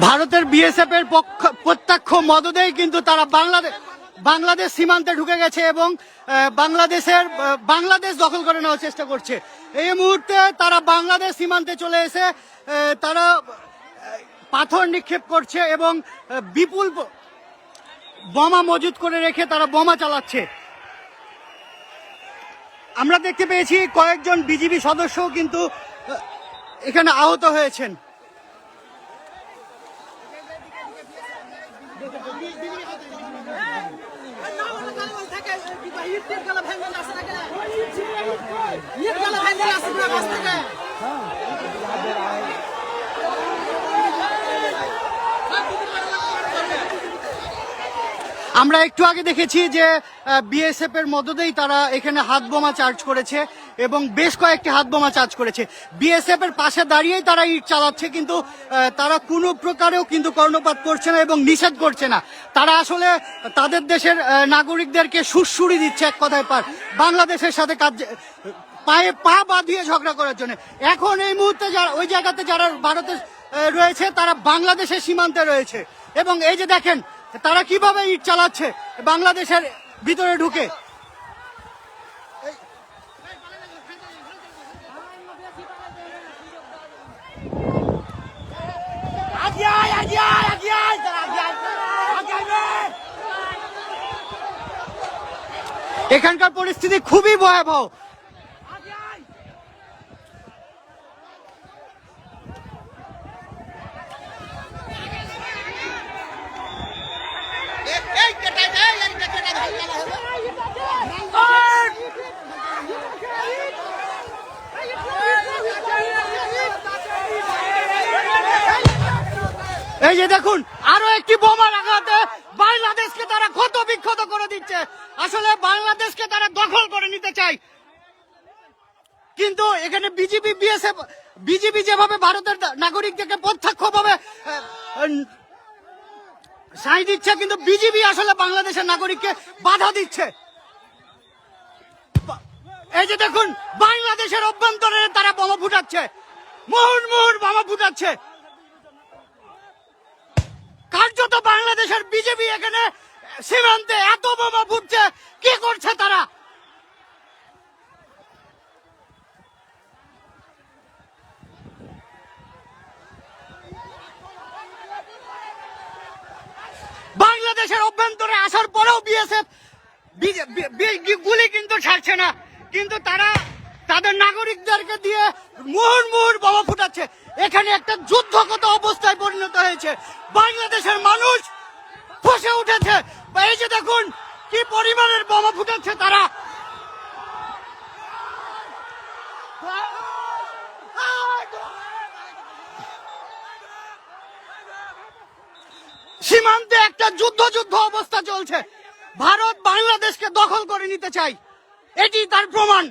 ভারতের বিএসএফ এর প্রত্যক্ষ মদদেই কিন্তু তারা বাংলাদেশ সীমান্তে ঢুকে গেছে এবং বাংলাদেশ দখল করে নেওয়ার চেষ্টা করছে। এই মুহূর্তে তারা বাংলাদেশ সীমান্তে চলে এসে তারা পাথর নিক্ষেপ করছে এবং বিপুল বোমা মজুত করে রেখে তারা বোমা চালাচ্ছে। আমরা দেখতে পেয়েছি কয়েকজন বিজিবি সদস্যও কিন্তু এখানে আহত হয়েছেন। আমরা একটু আগে দেখেছি যে বিএসএফ এর মদদেই তারা এখানে হাত বোমা চার্জ করেছে এবং বেশ কয়েকটি হাত বোমা চার্জ করেছে। বিএসএফ এর পাশে দাঁড়িয়েই তারা ইট চালাচ্ছে, কিন্তু তারা কোনো প্রকারেও কিন্তু কর্ণপাত করছে না এবং নিষেধ করছে না। তারা আসলে তাদের দেশের নাগরিকদেরকে সুড়সুড়ি দিচ্ছে, এক কথায় বাংলাদেশের সাথে পায়ে পা বাঁধিয়ে ঝগড়া করার জন্য। এখন এই মুহূর্তে ওই জায়গাতে যারা ভারতে রয়েছে তারা বাংলাদেশের সীমান্তে রয়েছে এবং এই যে দেখেন তারা কিভাবে ইট চালাচ্ছে বাংলাদেশের ভিতরে ঢুকে। এখানকার পরিস্থিতি খুবই ভয়াবহ। এই যে দেখুন আরো একটি বোমার আঘাতে বাংলাদেশকে তারা ক্ষত বিক্ষত করে দিচ্ছে। আসলে বাংলাদেশকে তারা দখল করে নিতে চায়, কিন্তু এখানে বিজিবি যেভাবে ভারতের নাগরিকদেরকে প্রত্যক্ষভাবে সাই দিচ্ছে, কিন্তু বিজিবি আসলে বাংলাদেশের নাগরিককে বাধা দিচ্ছে। এই যে দেখুন বাংলাদেশের অভ্যন্তরে তারা বোমা ফুটাচ্ছে, মুহুর্মুহুর বোমা ফুটাচ্ছে। কার্যত বাংলাদেশের বিজেপি এখানে সীমান্তে এত বোমা ফুটছে, কি করছে তারা? বাংলাদেশের অভ্যন্তরে আসার পরেও বিএসএফ গুলি কিন্তু ছাড়ছে না, কিন্তু তারা তাদের নাগরিকদেরকে দিয়ে মুহুর্মুহুর বোমা ফুটাচ্ছে। এখানে একটা যুদ্ধগত অবস্থায় পরিণত হয়েছে। বাংলাদেশের মানুষ ফসে উঠেছে। এই যে দেখুন কি পরিমাণের বোমা ফুটাচ্ছে তারা। সীমান্তে একটা যুদ্ধ অবস্থা চলছে। ভারত বাংলাদেশকে দখল করে নিতে চায়, এটি তার প্রমাণ।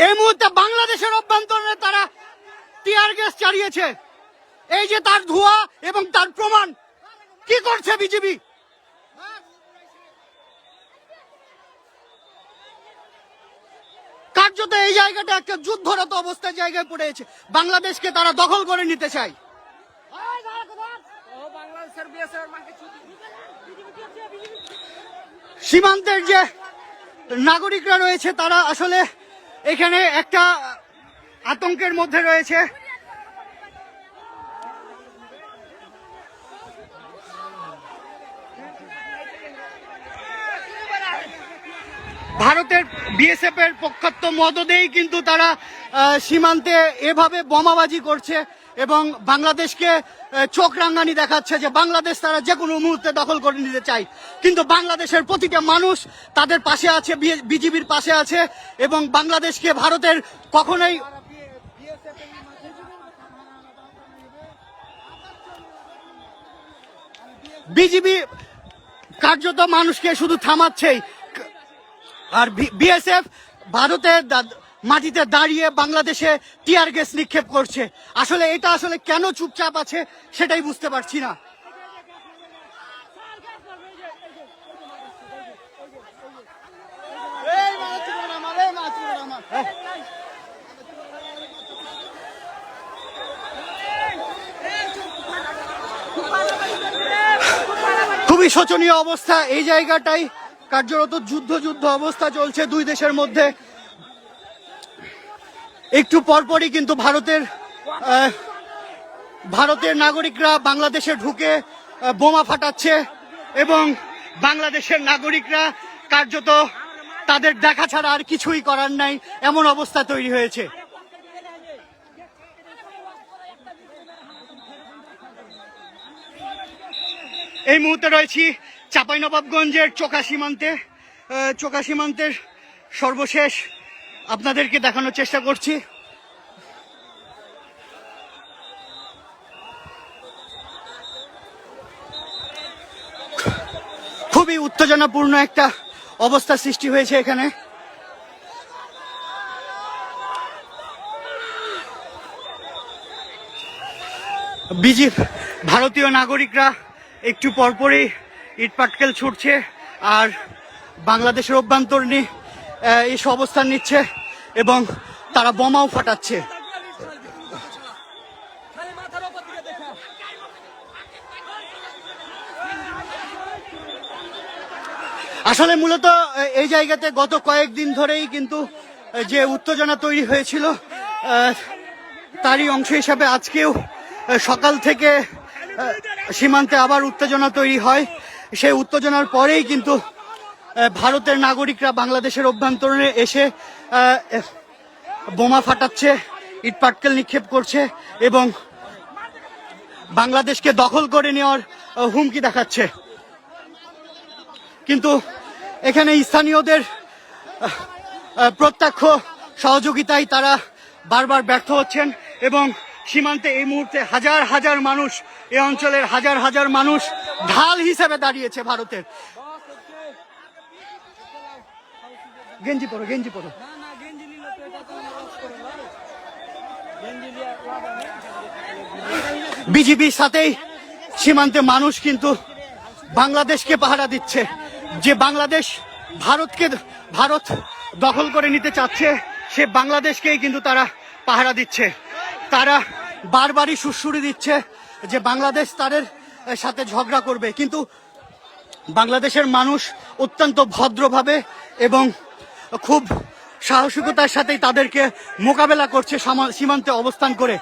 এই মুহূর্তে বাংলাদেশের অভ্যন্তরে তারা টিয়ার গ্যাস চালিয়েছে। এই যে তার ধোঁয়া এবং তার প্রমাণ। কি করছে বিজেপি? কার্যত এই জায়গাটা একটা যুদ্ধরত অবস্থার জায়গায় পড়েছে। বাংলাদেশকে তারা দখল করে নিতে চায়। সীমান্তের যে নাগরিকরা রয়েছে তারা আসলে এখানে একটা আতঙ্কের মধ্যে রয়েছে। ভারতের বিএসএফ এর পক্ষাত্ম মদদেই কিন্তু তারা সীমান্তে এভাবে বোমাবাজি করছে এবং বাংলাদেশকে চোখ রাঙানি দেখাচ্ছে যে বাংলাদেশ তারা যে কোনো মুহূর্তে দখল করে নিতে চায়। কিন্তু বাংলাদেশের প্রতিটা মানুষ তাদের পাশে আছে, বিজিবির পাশে আছে এবং বাংলাদেশকে ভারতের কখনোই বিজিবি কার্যত মানুষকে শুধু থামাচ্ছেই, আর বিএসএফ ভারতের মাটিতে দাঁড়িয়ে বাংলাদেশে টিয়ার গ্যাস নিক্ষেপ করছে। আসলে এটা আসলে কেন চুপচাপ আছে সেটাই বুঝতে পারছি না। খুবই শোচনীয় অবস্থা এই জায়গাটাই, কার্যরত যুদ্ধ অবস্থা চলছে দুই দেশের মধ্যে। একটু পরপরই কিন্তু ভারতের নাগরিকরা বাংলাদেশে ঢুকে বোমা ফাটাচ্ছে এবং বাংলাদেশের নাগরিকরা কার্যত তাদের দেখা ছাড়া আর কিছুই করার নাই, এমন অবস্থা তৈরি হয়েছে। এই মুহূর্তে রয়েছি চাঁপাইনবাবগঞ্জের চোকা সীমান্তের সর্বশেষ আপনাদেরকে দেখানোর চেষ্টা করছি। খুবই উত্তেজনাপূর্ণ একটা অবস্থা সৃষ্টি হয়েছে এখানে। ভারতীয় নাগরিকরা একটু পরপরই ইটপাটকেল ছুটছে আর বাংলাদেশের অভ্যন্তরীণ এসে অবস্থান নিচ্ছে এবং তারা বোমাও ফাটাচ্ছে। আসলে মূলত এই জায়গাতে গত কয়েকদিন ধরেই কিন্তু যে উত্তেজনা তৈরি হয়েছিল তারই অংশ হিসাবে আজকেও সকাল থেকে সীমান্তে আবার উত্তেজনা তৈরি হয়। সেই উত্তেজনার পরেই কিন্তু ভারতের নাগরিকরা বাংলাদেশের অভ্যন্তরে এসে বোমা ফাটাচ্ছে, ইটপাটকেল নিক্ষেপ করছে এবং বাংলাদেশকে দখল করে নেওয়ার হুমকি দেখাচ্ছে। কিন্তু এখানে স্থানীয়দের প্রত্যক্ষ সহযোগিতায় তারা বারবার ব্যর্থ হচ্ছেন এবং সীমান্তে এই মুহূর্তে হাজার মানুষ, এই অঞ্চলের হাজার মানুষ ঢাল হিসেবে দাঁড়িয়েছে ভারতের। গেঞ্জি পরো। বিজিবির সাথেই সীমান্তে মানুষ কিন্তু বাংলাদেশকে পাহারা দিচ্ছে। যে বাংলাদেশ ভারত দখল করে নিতে চাচ্ছে, সে বাংলাদেশকেই কিন্তু তারা পাহারা দিচ্ছে। তারা বারবারই সুড়সুড়ি দিচ্ছে যে বাংলাদেশ তাদের সাথে ঝগড়া করবে, কিন্তু বাংলাদেশের মানুষ অত্যন্ত ভদ্রভাবে এবং খুব সাহসিকতার সাথেই তাদেরকে মোকাবেলা করছে সীমান্তে অবস্থান করে।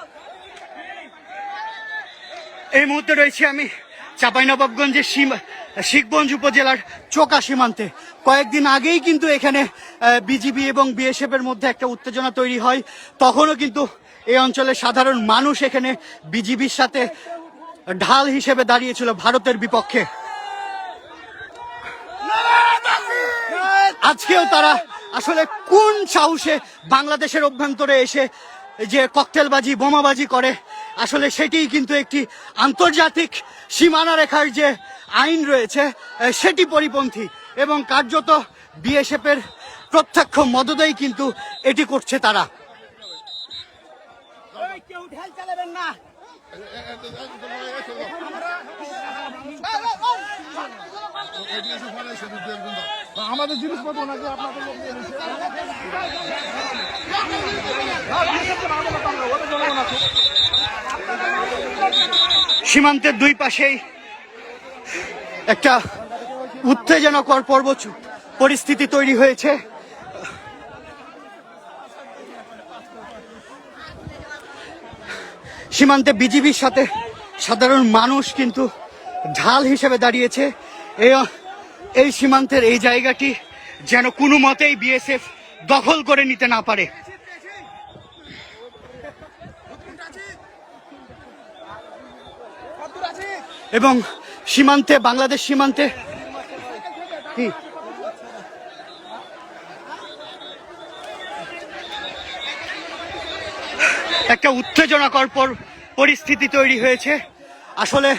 এই মুহূর্তে রয়েছে আমি চাঁপাইনবাবগঞ্জের শিখগঞ্জ উপজেলার চোকা সীমান্তে। কয়েকদিন আগেই কিন্তু এখানে বিজিবি এবং বিএসএফ এর মধ্যে একটা উত্তেজনা তৈরি হয়। তখনও কিন্তু এই অঞ্চলের সাধারণ মানুষ এখানে বিজিবির সাথে ঢাল হিসেবে দাঁড়িয়েছিল ভারতের বিপক্ষে। আজকেও তারা আসলে কোন সাহসে বাংলাদেশের অভ্যন্তরে এসে যে ককটেলবাজি, বোমাবাজি করে, আসলে সেটিই কিন্তু একটি আন্তর্জাতিক সীমানা রেখার যে আইন রয়েছে সেটি পরিপন্থী এবং কার্যত বিএসএফ এর প্রত্যক্ষ মদদেই কিন্তু এটি করছে তারা। আমাদের জিনিসপত্র নাকি আপনাদের সীমান্তের দুই পাশেই একটা উত্তেজনাকর পরিস্থিতি তৈরি হয়েছে। সীমান্তে বিজিবির সাথে সাধারণ মানুষ কিন্তু ঢাল হিসেবে দাঁড়িয়েছে। এই সীমান্তের এই জায়গাটি যেন কোনো মতেই বিএসএফ দখল করে নিতে না পারে। এবং সীমান্তে, বাংলাদেশ সীমান্তে কি একটা উত্তেজনাকর পরিস্থিতি তৈরি হয়েছে। আসলে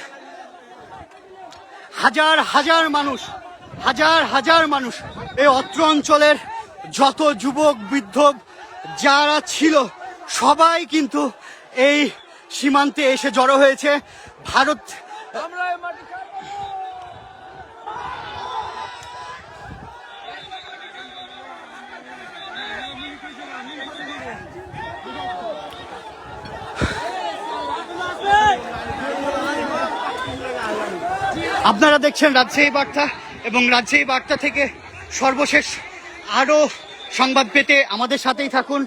হাজার মানুষ এই অত্র অঞ্চলের যত যুবক বৃদ্ধ যারা ছিল সবাই কিন্তু এই সীমান্তে এসে জড়ো হয়েছে। ভারত আপনারা দেখছেন রাজশাহী বার্তা এবং রাজশাহী বার্তা থেকে সর্বশেষ আরো সংবাদ পেতে আমাদের সাথেই থাকুন।